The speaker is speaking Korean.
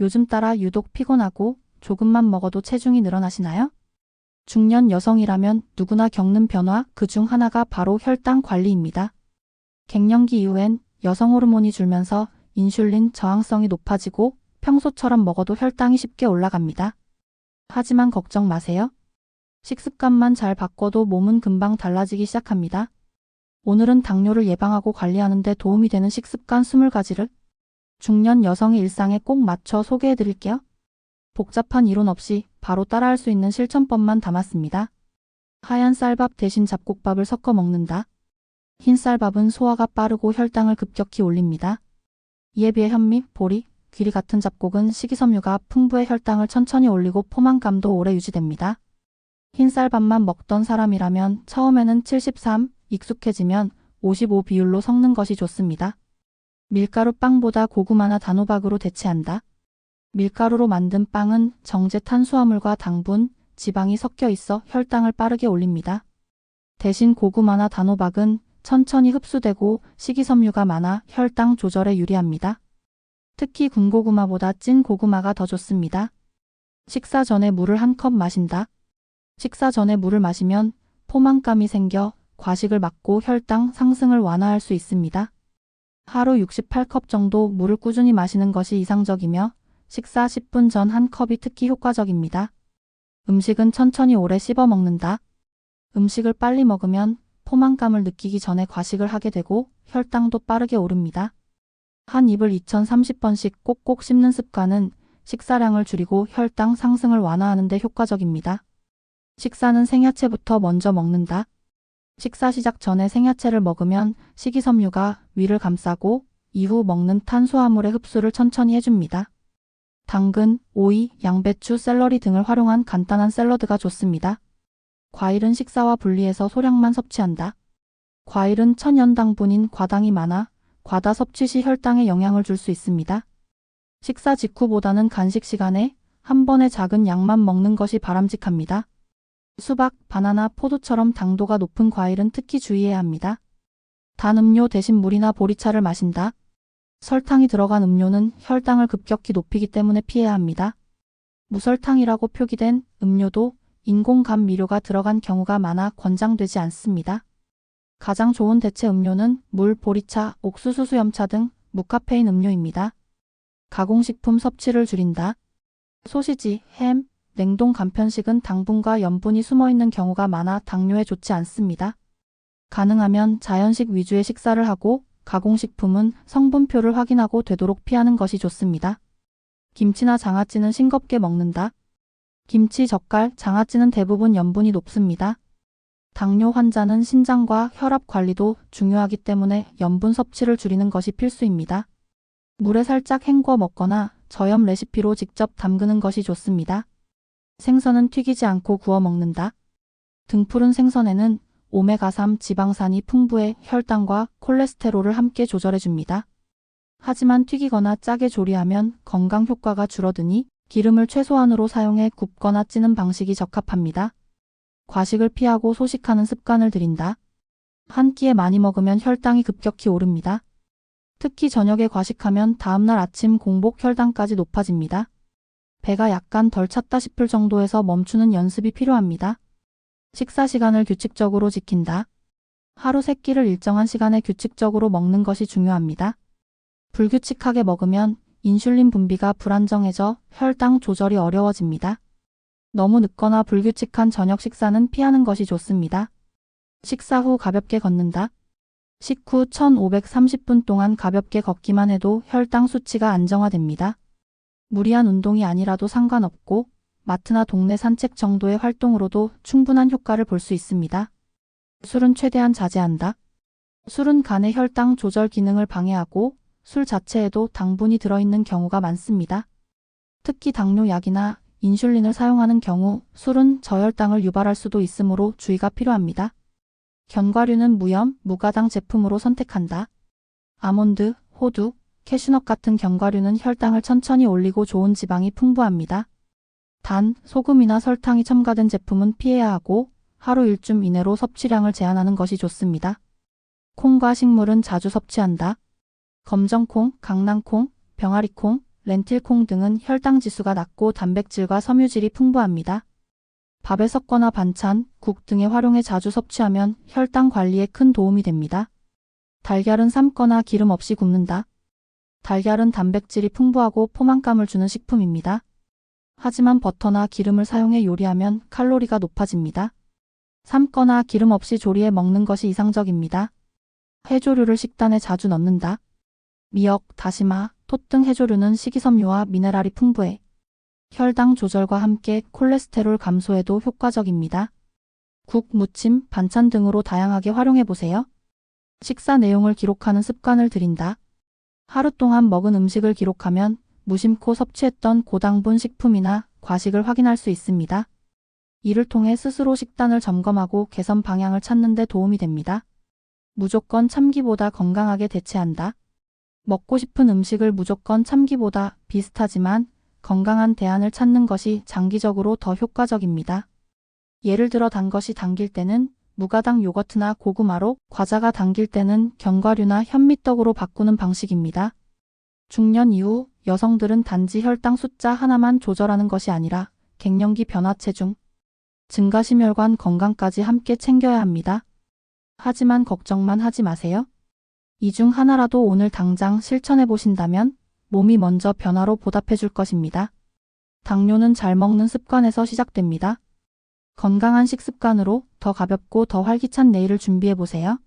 요즘 따라 유독 피곤하고 조금만 먹어도 체중이 늘어나시나요? 중년 여성이라면 누구나 겪는 변화 그 중 하나가 바로 혈당 관리입니다. 갱년기 이후엔 여성 호르몬이 줄면서 인슐린 저항성이 높아지고 평소처럼 먹어도 혈당이 쉽게 올라갑니다. 하지만 걱정 마세요. 식습관만 잘 바꿔도 몸은 금방 달라지기 시작합니다. 오늘은 당뇨를 예방하고 관리하는 데 도움이 되는 식습관 20가지를 중년 여성의 일상에 꼭 맞춰 소개해 드릴게요. 복잡한 이론 없이 바로 따라할 수 있는 실천법만 담았습니다. 하얀 쌀밥 대신 잡곡밥을 섞어 먹는다. 흰 쌀밥은 소화가 빠르고 혈당을 급격히 올립니다. 이에 비해 현미, 보리, 귀리 같은 잡곡은 식이섬유가 풍부해 혈당을 천천히 올리고 포만감도 오래 유지됩니다. 흰 쌀밥만 먹던 사람이라면 처음에는 73, 익숙해지면 55 비율로 섞는 것이 좋습니다. 밀가루 빵보다 고구마나 단호박으로 대체한다. 밀가루로 만든 빵은 정제 탄수화물과 당분, 지방이 섞여 있어 혈당을 빠르게 올립니다. 대신 고구마나 단호박은 천천히 흡수되고 식이섬유가 많아 혈당 조절에 유리합니다. 특히 군고구마보다 찐 고구마가 더 좋습니다. 식사 전에 물을 1컵 마신다. 식사 전에 물을 마시면 포만감이 생겨 과식을 막고 혈당 상승을 완화할 수 있습니다. 하루 68컵 정도 물을 꾸준히 마시는 것이 이상적이며 식사 10분 전 1컵이 특히 효과적입니다. 음식은 천천히 오래 씹어 먹는다. 음식을 빨리 먹으면 포만감을 느끼기 전에 과식을 하게 되고 혈당도 빠르게 오릅니다. 한 입을 2030번씩 꼭꼭 씹는 습관은 식사량을 줄이고 혈당 상승을 완화하는 데 효과적입니다. 식사는 생야채부터 먼저 먹는다. 식사 시작 전에 생야채를 먹으면 식이섬유가 위를 감싸고 이후 먹는 탄수화물의 흡수를 천천히 해줍니다. 당근, 오이, 양배추, 샐러리 등을 활용한 간단한 샐러드가 좋습니다. 과일은 식사와 분리해서 소량만 섭취한다. 과일은 천연당분인 과당이 많아 과다 섭취 시 혈당에 영향을 줄 수 있습니다. 식사 직후보다는 간식 시간에 한 번에 작은 양만 먹는 것이 바람직합니다. 수박, 바나나, 포도처럼 당도가 높은 과일은 특히 주의해야 합니다. 단 음료 대신 물이나 보리차를 마신다. 설탕이 들어간 음료는 혈당을 급격히 높이기 때문에 피해야 합니다. 무설탕이라고 표기된 음료도 인공 감미료가 들어간 경우가 많아 권장되지 않습니다. 가장 좋은 대체 음료는 물, 보리차, 옥수수 수염차 등 무카페인 음료입니다. 가공식품 섭취를 줄인다. 소시지, 햄, 냉동 간편식은 당분과 염분이 숨어있는 경우가 많아 당뇨에 좋지 않습니다. 가능하면 자연식 위주의 식사를 하고 가공식품은 성분표를 확인하고 되도록 피하는 것이 좋습니다. 김치나 장아찌는 싱겁게 먹는다. 김치, 젓갈, 장아찌는 대부분 염분이 높습니다. 당뇨 환자는 신장과 혈압 관리도 중요하기 때문에 염분 섭취를 줄이는 것이 필수입니다. 물에 살짝 헹궈 먹거나 저염 레시피로 직접 담그는 것이 좋습니다. 생선은 튀기지 않고 구워 먹는다. 등푸른 생선에는 오메가3 지방산이 풍부해 혈당과 콜레스테롤을 함께 조절해줍니다. 하지만 튀기거나 짜게 조리하면 건강 효과가 줄어드니 기름을 최소한으로 사용해 굽거나 찌는 방식이 적합합니다. 과식을 피하고 소식하는 습관을 들인다. 한 끼에 많이 먹으면 혈당이 급격히 오릅니다. 특히 저녁에 과식하면 다음날 아침 공복 혈당까지 높아집니다. 배가 약간 덜 찼다 싶을 정도에서 멈추는 연습이 필요합니다. 식사 시간을 규칙적으로 지킨다. 하루 3끼를 일정한 시간에 규칙적으로 먹는 것이 중요합니다. 불규칙하게 먹으면 인슐린 분비가 불안정해져 혈당 조절이 어려워집니다. 너무 늦거나 불규칙한 저녁 식사는 피하는 것이 좋습니다. 식사 후 가볍게 걷는다. 식후 1530분 동안 가볍게 걷기만 해도 혈당 수치가 안정화됩니다. 무리한 운동이 아니라도 상관없고 마트나 동네 산책 정도의 활동으로도 충분한 효과를 볼 수 있습니다. 술은 최대한 자제한다. 술은 간의 혈당 조절 기능을 방해하고 술 자체에도 당분이 들어있는 경우가 많습니다. 특히 당뇨약이나 인슐린을 사용하는 경우 술은 저혈당을 유발할 수도 있으므로 주의가 필요합니다. 견과류는 무염, 무가당 제품으로 선택한다. 아몬드, 호두, 캐슈넛 같은 견과류는 혈당을 천천히 올리고 좋은 지방이 풍부합니다. 단, 소금이나 설탕이 첨가된 제품은 피해야 하고 하루 1줌 이내로 섭취량을 제한하는 것이 좋습니다. 콩과 식물은 자주 섭취한다. 검정콩, 강낭콩, 병아리콩, 렌틸콩 등은 혈당 지수가 낮고 단백질과 섬유질이 풍부합니다. 밥에 섞거나 반찬, 국 등에 활용해 자주 섭취하면 혈당 관리에 큰 도움이 됩니다. 달걀은 삶거나 기름 없이 굽는다. 달걀은 단백질이 풍부하고 포만감을 주는 식품입니다. 하지만 버터나 기름을 사용해 요리하면 칼로리가 높아집니다. 삶거나 기름 없이 조리해 먹는 것이 이상적입니다. 해조류를 식단에 자주 넣는다. 미역, 다시마, 톳 등 해조류는 식이섬유와 미네랄이 풍부해 혈당 조절과 함께 콜레스테롤 감소에도 효과적입니다. 국, 무침, 반찬 등으로 다양하게 활용해 보세요. 식사 내용을 기록하는 습관을 들인다. 하루 동안 먹은 음식을 기록하면 무심코 섭취했던 고당분 식품이나 과식을 확인할 수 있습니다. 이를 통해 스스로 식단을 점검하고 개선 방향을 찾는 데 도움이 됩니다. 무조건 참기보다 건강하게 대체한다. 먹고 싶은 음식을 무조건 참기보다 비슷하지만 건강한 대안을 찾는 것이 장기적으로 더 효과적입니다. 예를 들어 단 것이 당길 때는 무가당 요거트나 고구마로, 과자가 당길 때는 견과류나 현미떡으로 바꾸는 방식입니다. 중년 이후 여성들은 단지 혈당 숫자 하나만 조절하는 것이 아니라 갱년기 변화, 체중 증가, 심혈관 건강까지 함께 챙겨야 합니다. 하지만 걱정만 하지 마세요. 이 중 하나라도 오늘 당장 실천해 보신다면 몸이 먼저 변화로 보답해 줄 것입니다. 당뇨는 잘 먹는 습관에서 시작됩니다. 건강한 식습관으로 더 가볍고 더 활기찬 내일을 준비해 보세요.